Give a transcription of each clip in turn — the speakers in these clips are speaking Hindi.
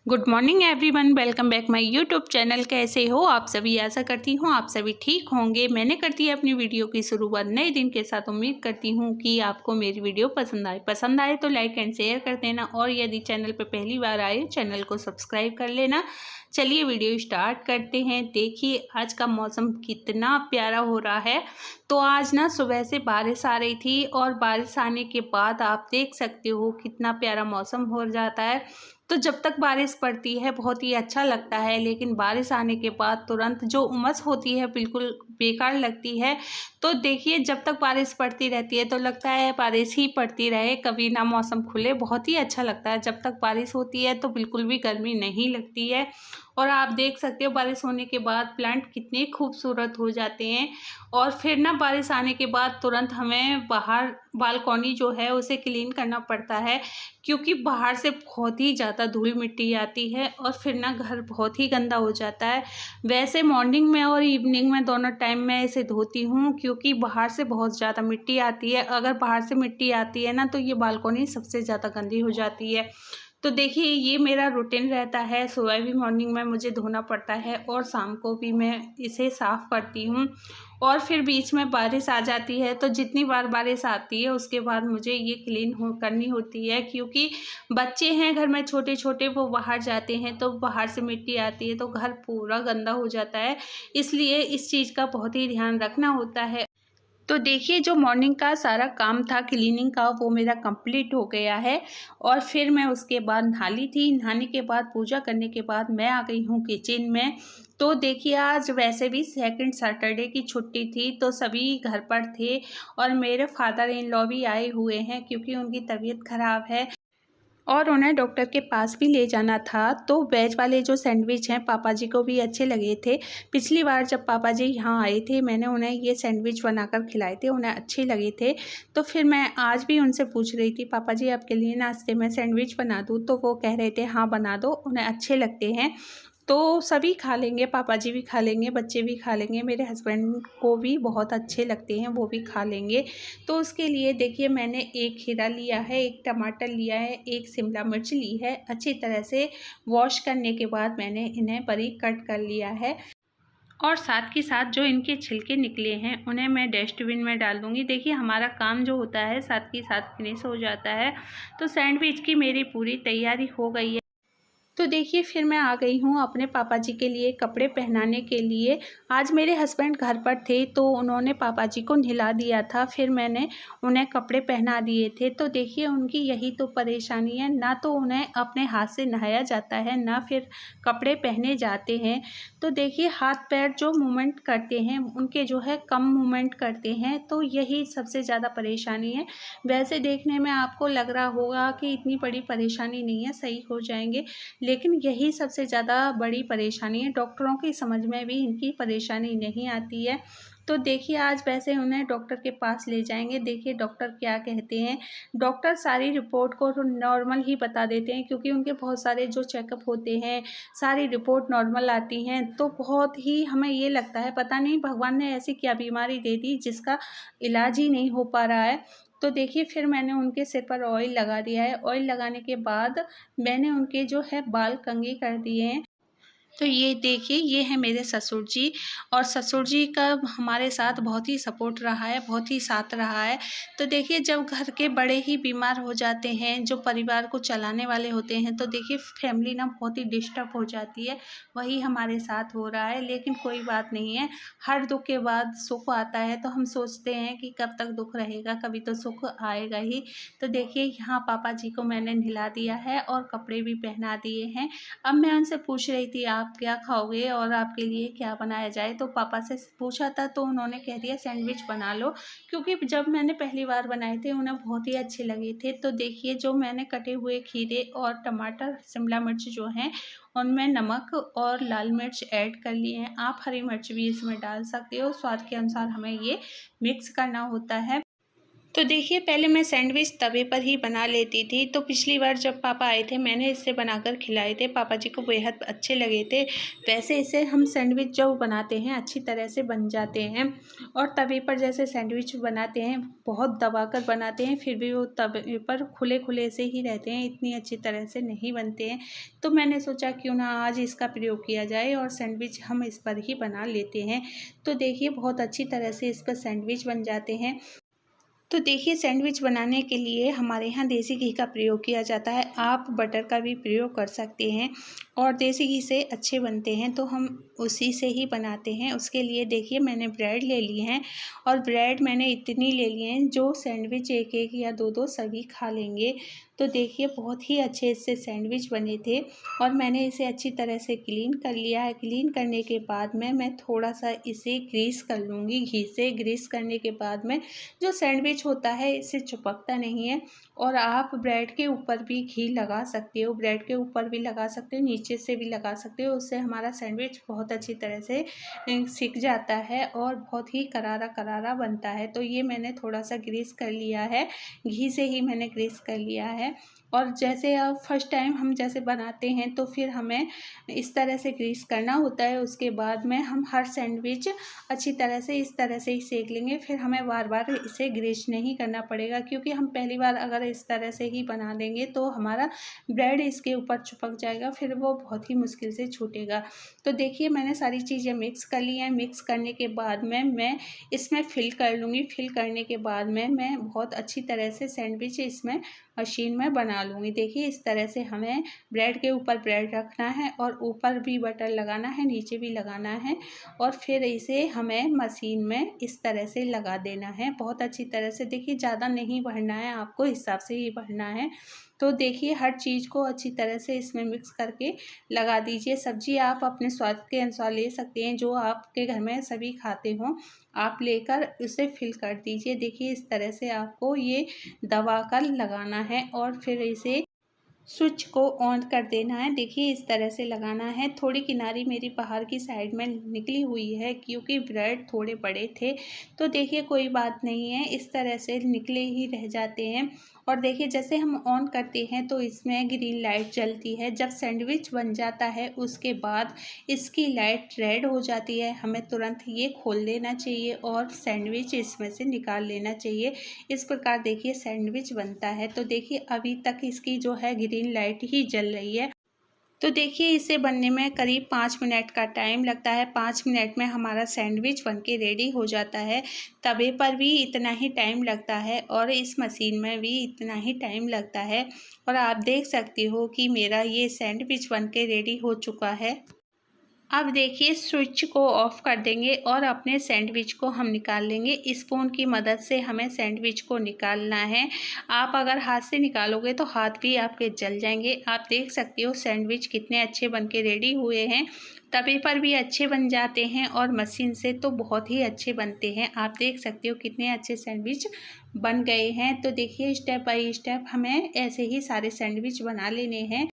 Good morning everyone, welcome back my YouTube channel. कैसे हो आप सभी? आशा करती हूँ आप सभी ठीक होंगे। मैंने करती है अपनी वीडियो की शुरुआत नए दिन के साथ। उम्मीद करती हूँ कि आपको मेरी वीडियो पसंद आए तो लाइक एंड शेयर कर देना, और यदि चैनल पर पहली बार आए चैनल को सब्सक्राइब कर लेना। चलिए वीडियो स्टार्ट करते हैं। देखिए आज का मौसम कितना प्यारा हो रहा है। तो आज ना सुबह से बारिश आ रही थी, और बारिश आने के बाद आप देख सकते हो कितना प्यारा मौसम हो जाता है। तो जब तक बारिश पड़ती है बहुत ही अच्छा लगता है, लेकिन बारिश आने के बाद तुरंत जो उमस होती है बिल्कुल बेकार लगती है। तो देखिए जब तक बारिश पड़ती रहती है तो लगता है बारिश ही पड़ती रहे, कभी ना मौसम खुले। बहुत ही अच्छा लगता है। जब तक बारिश होती है तो बिल्कुल भी गर्मी नहीं लगती है। और आप देख सकते हो बारिश होने के बाद प्लांट कितने खूबसूरत हो जाते हैं। और फिर ना बारिश आने के बाद तुरंत हमें बाहर बालकनी जो है उसे क्लीन करना पड़ता है, क्योंकि बाहर से बहुत ही ज़्यादा धूल मिट्टी आती है और फिर ना घर बहुत ही गंदा हो जाता है। वैसे मॉर्निंग में और इवनिंग में दोनों टाइम मैं इसे धोती हूँ, क्योंकि बाहर से बहुत ज़्यादा मिट्टी आती है। अगर बाहर से मिट्टी आती है ना तो ये बालकनी सबसे ज़्यादा गंदी हो जाती है। तो देखिए ये मेरा रूटीन रहता है। सुबह भी मॉर्निंग में मुझे धोना पड़ता है और शाम को भी मैं इसे साफ़ करती हूँ। और फिर बीच में बारिश आ जाती है, तो जितनी बार बारिश आती है उसके बाद मुझे ये क्लीन करनी होती है, क्योंकि बच्चे हैं घर में छोटे छोटे, वो बाहर जाते हैं तो बाहर से मिट्टी आती है तो घर पूरा गंदा हो जाता है। इसलिए इस चीज़ का बहुत ही ध्यान रखना होता है। तो देखिए जो मॉर्निंग का सारा काम था क्लीनिंग का वो मेरा कंप्लीट हो गया है। और फिर मैं उसके बाद नहा ली थी। नहाने के बाद पूजा करने के बाद मैं आ गई हूँ किचन में। तो देखिए आज वैसे भी सेकंड सैटरडे की छुट्टी थी तो सभी घर पर थे, और मेरे फादर इन लॉ भी आए हुए हैं क्योंकि उनकी तबीयत ख़राब है और उन्हें डॉक्टर के पास भी ले जाना था। तो वेज वाले जो सैंडविच हैं पापा जी को भी अच्छे लगे थे। पिछली बार जब पापा जी यहाँ आए थे मैंने उन्हें ये सैंडविच बनाकर खिलाए थे, उन्हें अच्छे लगे थे। तो फिर मैं आज भी उनसे पूछ रही थी पापा जी आपके लिए नाश्ते में सैंडविच बना दूँ? तो वो कह रहे थे हाँ बना दो, उन्हें अच्छे लगते हैं। तो सभी खा लेंगे, पापा जी भी खा लेंगे, बच्चे भी खा लेंगे, मेरे हस्बैंड को भी बहुत अच्छे लगते हैं, वो भी खा लेंगे। तो उसके लिए देखिए मैंने एक खीरा लिया है, एक टमाटर लिया है, एक शिमला मिर्च ली है। अच्छी तरह से वॉश करने के बाद मैंने इन्हें बारीक कट कर लिया है। और साथ के साथ जो इनके छिलके निकले हैं उन्हें मैं डस्टबिन में डाल दूँगी। देखिए हमारा काम जो होता है साथ के साथ फिनिश हो जाता है। तो सैंडविच की मेरी पूरी तैयारी हो गई है। तो देखिए फिर मैं आ गई हूँ अपने पापा जी के लिए कपड़े पहनाने के लिए। आज मेरे हस्बैंड घर पर थे तो उन्होंने पापा जी को नहला दिया था, फिर मैंने उन्हें कपड़े पहना दिए थे। तो देखिए उनकी यही तो परेशानी है, ना तो उन्हें अपने हाथ से नहाया जाता है ना फिर कपड़े पहने जाते हैं। तो देखिए हाथ पैर जो मूवमेंट करते हैं उनके जो है कम मूवमेंट करते हैं, तो यही सबसे ज़्यादा परेशानी है। वैसे देखने में आपको लग रहा होगा कि इतनी बड़ी परेशानी नहीं है, सही हो जाएंगे, लेकिन यही सबसे ज़्यादा बड़ी परेशानी है। डॉक्टरों की समझ में भी इनकी परेशानी नहीं आती है। तो देखिए आज वैसे उन्हें डॉक्टर के पास ले जाएंगे। देखिए डॉक्टर क्या कहते हैं। डॉक्टर सारी रिपोर्ट को तो नॉर्मल ही बता देते हैं, क्योंकि उनके बहुत सारे जो चेकअप होते हैं सारी रिपोर्ट नॉर्मल आती हैं। तो बहुत ही हमें ये लगता है पता नहीं भगवान ने ऐसी क्या बीमारी दे दी जिसका इलाज ही नहीं हो पा रहा है। तो देखिए फिर मैंने उनके सिर पर ऑयल लगा दिया है। ऑयल लगाने के बाद मैंने उनके जो है बाल कंघी कर दिए हैं। तो ये देखिए ये है मेरे ससुर जी, और ससुर जी का हमारे साथ बहुत ही सपोर्ट रहा है, बहुत ही साथ रहा है। तो देखिए जब घर के बड़े ही बीमार हो जाते हैं, जो परिवार को चलाने वाले होते हैं, तो देखिए फैमिली ना बहुत ही डिस्टर्ब हो जाती है। वही हमारे साथ हो रहा है, लेकिन कोई बात नहीं है। हर दुख के बाद सुख आता है, तो हम सोचते हैं कि कब तक दुख रहेगा, कभी तो सुख आएगा ही। तो देखिए यहाँ पापा जी को मैंने नहला दिया है और कपड़े भी पहना दिए हैं। अब मैं उनसे पूछ रही थी आप क्या खाओगे और आपके लिए क्या बनाया जाए? तो पापा से पूछा था तो उन्होंने कह दिया सैंडविच बना लो, क्योंकि जब मैंने पहली बार बनाए थे उन्हें बहुत ही अच्छे लगे थे। तो देखिए जो मैंने कटे हुए खीरे और टमाटर शिमला मिर्च जो हैं उनमें नमक और लाल मिर्च ऐड कर लिए हैं। आप हरी मिर्च भी इसमें डाल सकते हो, स्वाद के अनुसार हमें ये मिक्स करना होता है। तो देखिए पहले मैं सैंडविच तवे पर ही बना लेती थी। तो पिछली बार जब पापा आए थे मैंने इससे बनाकर खिलाए थे, पापा जी को बेहद अच्छे लगे थे। वैसे इसे हम सैंडविच जब बनाते हैं अच्छी तरह से बन जाते हैं, और तवे पर जैसे सैंडविच बनाते हैं बहुत दबाकर बनाते हैं फिर भी वो तवे पर खुले खुले से ही रहते हैं, इतनी अच्छी तरह से नहीं बनते हैं। तो मैंने सोचा क्यों ना आज इसका प्रयोग किया जाए और सैंडविच हम इस पर ही बना लेते हैं। तो देखिए बहुत अच्छी तरह से इस पर सैंडविच बन जाते हैं। तो देखिए सैंडविच बनाने के लिए हमारे यहाँ देसी घी का प्रयोग किया जाता है, आप बटर का भी प्रयोग कर सकते हैं और देसी घी से अच्छे बनते हैं तो हम उसी से ही बनाते हैं। उसके लिए देखिए मैंने ब्रेड ले ली हैं और ब्रेड मैंने इतनी ले लिए हैं जो सैंडविच एक एक या दो दो सभी खा लेंगे। तो देखिए बहुत ही अच्छे इससे सैंडविच बने थे और मैंने इसे अच्छी तरह से क्लीन कर लिया है। क्लीन करने के बाद में मैं थोड़ा सा इसे ग्रीस कर लूँगी घी से। ग्रीस करने के बाद में जो सैंडविच होता है इससे चिपकता नहीं है। और आप ब्रेड के ऊपर भी घी लगा सकते हो, ब्रेड के ऊपर भी लगा सकते हो, नीचे से भी लगा सकते हो, उससे हमारा सैंडविच बहुत अच्छी तरह से सिक जाता है और बहुत ही करारा करारा बनता है। तो ये मैंने थोड़ा सा ग्रीस कर लिया है, घी से ही मैंने ग्रीस कर लिया है। और जैसे अब फर्स्ट टाइम हम जैसे बनाते हैं तो फिर हमें इस तरह से ग्रीस करना होता है। उसके बाद में हम हर सैंडविच अच्छी तरह से इस तरह से ही सेक लेंगे, फिर हमें बार बार इसे ग्रीस नहीं करना पड़ेगा, क्योंकि हम पहली बार अगर इस तरह से ही बना देंगे तो हमारा ब्रेड इसके ऊपर चिपक जाएगा, फिर वो बहुत ही मुश्किल से छूटेगा। तो देखिए मैंने सारी चीज़ें मिक्स कर ली हैं। मिक्स करने के बाद में मैं इसमें फिल कर लूँगी। फिल करने के बाद में मैं बहुत अच्छी तरह से सैंडविच इसमें मशीन में बना लूँगी। देखिए इस तरह से हमें ब्रेड के ऊपर ब्रेड रखना है और ऊपर भी बटर लगाना है, नीचे भी लगाना है और फिर इसे हमें मशीन में इस तरह से लगा देना है बहुत अच्छी तरह से। देखिए ज़्यादा नहीं भरना है, आपको हिसाब से ही भरना है। तो देखिए हर चीज़ को अच्छी तरह से इसमें मिक्स करके लगा दीजिए। सब्ज़ी आप अपने स्वाद के अनुसार ले सकते हैं, जो आपके घर में सभी खाते हों आप लेकर उसे फिल कर दीजिए। देखिए इस तरह से आपको ये दबा कर लगाना है और फिर इसे स्विच को ऑन कर देना है। देखिए इस तरह से लगाना है। थोड़ी किनारी मेरी बाहर की साइड में निकली हुई है क्योंकि ब्रेड थोड़े बड़े थे। तो देखिए कोई बात नहीं है, इस तरह से निकले ही रह जाते हैं। और देखिए जैसे हम ऑन करते हैं तो इसमें ग्रीन लाइट जलती है। जब सैंडविच बन जाता है उसके बाद इसकी लाइट रेड हो जाती है, हमें तुरंत ये खोल लेना चाहिए और सैंडविच इसमें से निकाल लेना चाहिए। इस प्रकार देखिए सैंडविच बनता है। तो देखिए अभी तक इसकी जो है ग्रीन लाइट ही जल रही है। तो देखिए इसे बनने में करीब 5 मिनट का टाइम लगता है। 5 मिनट में हमारा सैंडविच बनके रेडी हो जाता है। तवे पर भी इतना ही टाइम लगता है और इस मशीन में भी इतना ही टाइम लगता है। और आप देख सकते हो कि मेरा ये सैंडविच बनके रेडी हो चुका है। अब देखिए स्विच को ऑफ कर देंगे और अपने सैंडविच को हम निकाल लेंगे। स्पून की मदद से हमें सैंडविच को निकालना है। आप अगर हाथ से निकालोगे तो हाथ भी आपके जल जाएंगे। आप देख सकते हो सैंडविच कितने अच्छे बनके रेडी हुए हैं। तवे पर भी अच्छे बन जाते हैं और मशीन से तो बहुत ही अच्छे बनते हैं। आप देख सकते हो कितने अच्छे सैंडविच बन गए हैं। तो देखिए स्टेप बाय स्टेप हमें ऐसे ही सारे सैंडविच बना लेने हैं।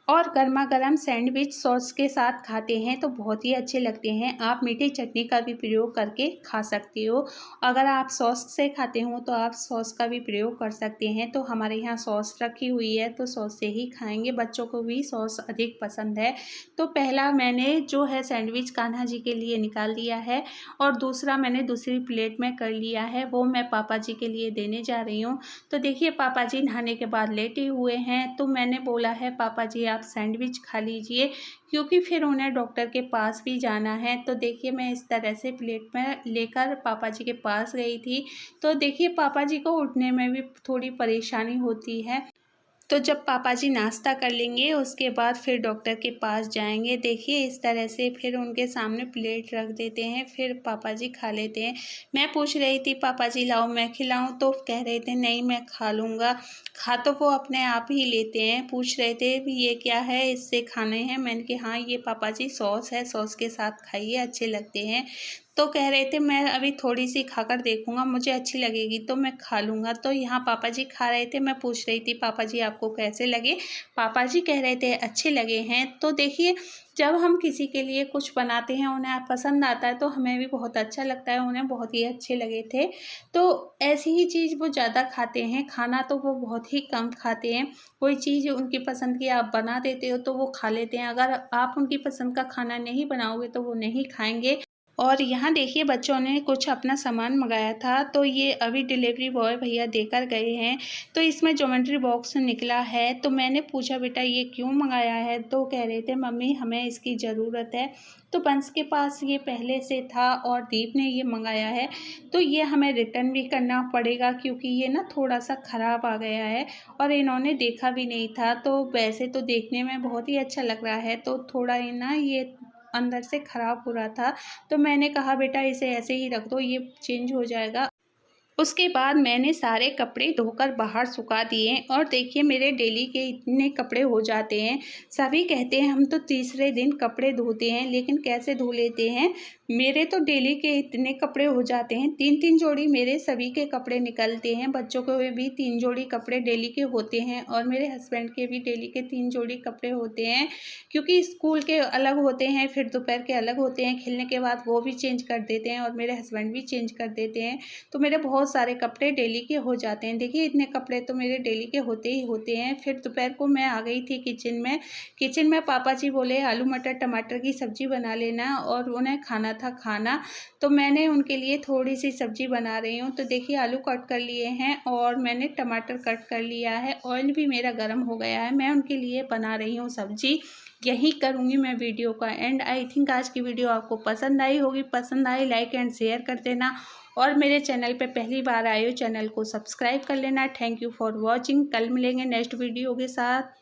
और गर्मा गर्म सैंडविच सॉस के साथ खाते हैं तो बहुत ही अच्छे लगते हैं। आप मीठी चटनी का भी प्रयोग करके खा सकते हो। अगर आप सॉस से खाते हो तो आप सॉस का भी प्रयोग कर सकते हैं। तो हमारे यहाँ सॉस रखी हुई है तो सॉस से ही खाएंगे, बच्चों को भी सॉस अधिक पसंद है। तो पहला मैंने जो है सैंडविच कान्हा जी के लिए निकाल दिया है और दूसरा मैंने दूसरी प्लेट में कर लिया है, वो मैं पापा जी के लिए देने जा रही हूँ। तो देखिए पापा जी नहाने के बाद लेटे हुए हैं तो मैंने बोला है पापा जी आप सैंडविच खा लीजिए, क्योंकि फिर उन्हें डॉक्टर के पास भी जाना है। तो देखिए मैं इस तरह से प्लेट में लेकर पापा जी के पास गई थी। तो देखिए पापा जी को उठने में भी थोड़ी परेशानी होती है। तो जब पापा जी नाश्ता कर लेंगे उसके बाद फिर डॉक्टर के पास जाएंगे। देखिए इस तरह से फिर उनके सामने प्लेट रख देते हैं, फिर पापा जी खा लेते हैं। मैं पूछ रही थी पापा जी लाओ मैं खिलाऊं, तो कह रहे थे नहीं मैं खा लूँगा। खा तो वो अपने आप ही लेते हैं। पूछ रहे थे भी ये क्या है, इससे खाने हैं। मैंने कहा हाँ ये पापा जी सॉस है, सॉस के साथ खाइए अच्छे लगते हैं। तो कह रहे थे मैं अभी थोड़ी सी खाकर देखूंगा, मुझे अच्छी लगेगी तो मैं खा लूँगा। तो यहाँ पापा जी खा रहे थे, मैं पूछ रही थी पापा जी आपको कैसे लगे। पापा जी कह रहे थे अच्छे लगे हैं। तो देखिए, जब हम किसी के लिए कुछ बनाते हैं, उन्हें पसंद आता है तो हमें भी बहुत अच्छा लगता है, उन्हें बहुत ही अच्छे लगे थे। तो ऐसी ही चीज़ वो ज़्यादा खाते हैं, खाना तो वो बहुत ही कम खाते हैं। कोई चीज़ उनकी पसंद की आप बना देते हो तो वो खा लेते हैं, अगर आप उनकी पसंद का खाना नहीं बनाओगे तो वो नहीं खाएँगे। और यहाँ देखिए, बच्चों ने कुछ अपना सामान मंगाया था, तो ये अभी डिलीवरी बॉय भैया देकर गए हैं। तो इसमें ज्योमेट्री बॉक्स निकला है, तो मैंने पूछा बेटा ये क्यों मंगाया है, तो कह रहे थे मम्मी हमें इसकी ज़रूरत है। तो बंस के पास ये पहले से था और दीप ने ये मंगाया है, तो ये हमें रिटर्न भी करना पड़ेगा क्योंकि ये ना थोड़ा सा ख़राब आ गया है और इन्होंने देखा भी नहीं था। तो वैसे तो देखने में बहुत ही अच्छा लग रहा है, तो थोड़ा ही ना ये अंदर से ख़राब हो रहा था। तो मैंने कहा बेटा इसे ऐसे ही रख दो, ये चेंज हो जाएगा। उसके बाद मैंने सारे कपड़े धोकर बाहर सुखा दिए और देखिए मेरे डेली के इतने कपड़े हो जाते हैं। सभी कहते हैं हम तो तीसरे दिन कपड़े धोते हैं, लेकिन कैसे धो लेते हैं। मेरे तो डेली के इतने कपड़े हो जाते हैं, 3-3 जोड़ी मेरे सभी के कपड़े निकलते हैं। बच्चों के भी 3 जोड़ी कपड़े डेली के होते हैं और मेरे हस्बैंड के भी डेली के 3 जोड़ी कपड़े होते हैं, क्योंकि स्कूल के अलग होते हैं, फिर दोपहर के अलग होते हैं, खेलने के बाद वो भी चेंज कर देते हैं और मेरे हस्बैंड भी चेंज कर देते हैं। तो मेरे बहुत सारे कपड़े डेली के हो जाते हैं। देखिए इतने कपड़े तो मेरे डेली के होते ही होते हैं। फिर दोपहर को मैं आ गई थी किचन में पापा जी बोले आलू मटर टमाटर की सब्ज़ी बना लेना और उन्हें खाना था खाना, तो मैंने उनके लिए थोड़ी सी सब्ज़ी बना रही हूँ। तो देखिए आलू कट कर लिए हैं और मैंने टमाटर कट कर लिया है, ऑयल भी मेरा गर्म हो गया है। मैं उनके लिए बना रही हूँ सब्ज़ी। यही करूँगी मैं वीडियो का एंड। आई थिंक आज की वीडियो आपको पसंद आई होगी। पसंद आई लाइक एंड शेयर कर देना और मेरे चैनल पे पहली बार आए हो चैनल को सब्सक्राइब कर लेना। Thank you for watching. कल मिलेंगे नेक्स्ट वीडियो के साथ।